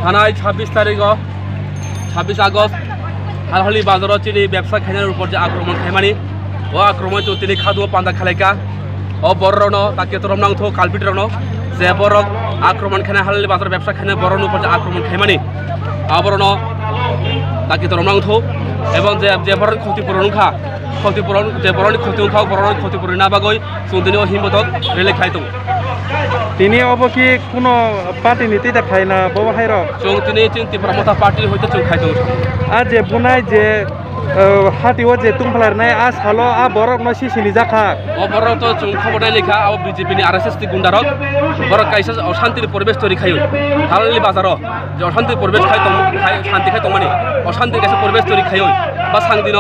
থানায় 26 তারিখ 26 আগস্ট হালহালি বাজারত চিনি ব্যবসা খাইনার উপর যে আক্রমণ খাইমানি ও আক্রমণ তিনি খাদু পান্দা খালাইকা ও বড়রন তাকে তরম নাংথ কালপিটরন যে বড় আক্রমণ খানা হালহালি বাজার ব্যবসা খাইনা বড়ন উপর যে আক্রমণ খাইমানি আবরণ তাকে তরম নাংথ এবং যে বড় ক্ষতিপূরণ খা ক্ষতিপূরণ যে বড় ক্ষতিপূরণ বড় ক্ষতিপূরণ না বাগৈ সুদিনী হিমতক রেলে খাইতো তিনি অবকি কোনো পার্টি নীতি দেখায় না ববাহাইর চৌ তিনি ত্রিপুরা পার্টির হইতে চৌ খাইতো আর যে বুনাই যে হাতিও যে তুমফলার নাই আ সালো আ বরক ন সিসিনি জাখা ও বড় তো চৌ খবরনাই লেখা ও বিজেপি নি আরএসএস তি গুন্ডারক বড় কাইসা অশান্তির পরিবেশ তৈরি খাইও হালহালি বাজার যে অশান্তির পরিবেশ খাইতো শান্তি খাইতো মানে অশান্তির কাছে পরিবেশ তৈরি খাইও বা সাংদিন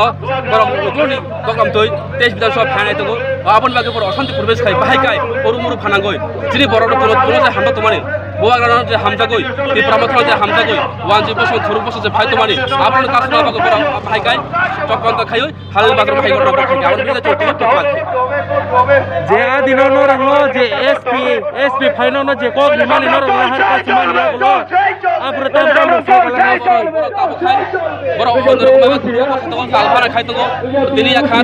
বড় নতুনি দকাম তৈ 23 বিধানসভা ফ্যান আইতো আপন বাগে বড় অশান্তি পরিবেশ খাই বাহাই গাই পরু মুরু ফানাঙ্গই যিনি বড় কোনো যে হামদা তোমানি বোয়াগ্রান যে হামজা গই ত্রিপুরা মথল যে হামজা গই 1 থরু বছর যে ফাইতো মানি আপন কাছ না বাগে বড় বাহাই গাই চক্রান্ত খাইও হালহালি বাজার খাই গড় খাই আপন বিজে চটি টপাত যে আ দিন ন রঙ্গ যে এসপি ফাইনো ন যে কক নিমানি ন রঙ্গ হার কাছ মানি গুলো আপরে তাম তাম বড় তাবু খাই বড় বন্ধর বাবা খাইতো কালভারা খাইতো তিনি খাই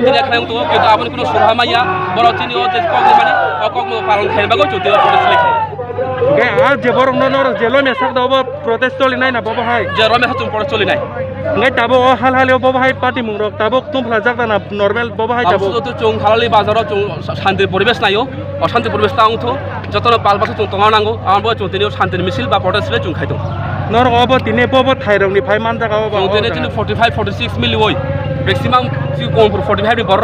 তো কিন্তু আপন কোনো সুরহা মাইয়া বড় চিনি ও যে কক মানে কক পালন খাই বাগো চটি প্রটেস্ট লেখা গে আ যে বড় ন জেলো মেসাক দাও প্রটেস্ট চলি নাই না ববাহাই যে রমে হাতুম প্রটেস্ট চলি নাই ngai tabo halhali bobahai party mungrok tabo tumphla jakta na normal bobahai tabo তো চৌ হালহালি বাজার চৌ শান্তির পরিবেশ নাইও অশান্তি পরিবেশ তাউথ যতন পালবাসে চৌ তঙা নাঙ্গো আমার চৌতিনিও শান্তির মিছিল বা প্রটেস্টে চৌ খাইতো nor obo tine bobo thairongni phai manjaka obo চৌতিনে চিনি 45 46 মিলি ওই ম্যাক্সিমাম 45 নি বড়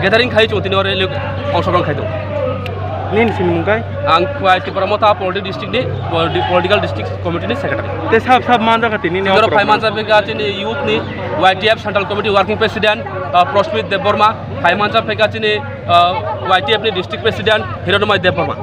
গ্যাদারিং খাই চৌতিনে অংশগ্রহণ খাইতো nin sinmungai आं ত্রিপুরা মথা পলিটিক্যাল ডিস্ট্রিক্ট কমিটিनि secretary te sab manjaka tini ne জোর ফাইমানজা পেগাচিনি ইউথনি YTF central committee working president Prasmita Debbarma ফাইমানজা পেগাচিনি ওয়াইটিএফ নি ডিস্ট্রিক্ট প্রেসিডেন্ট হিরণময় দেববর্মা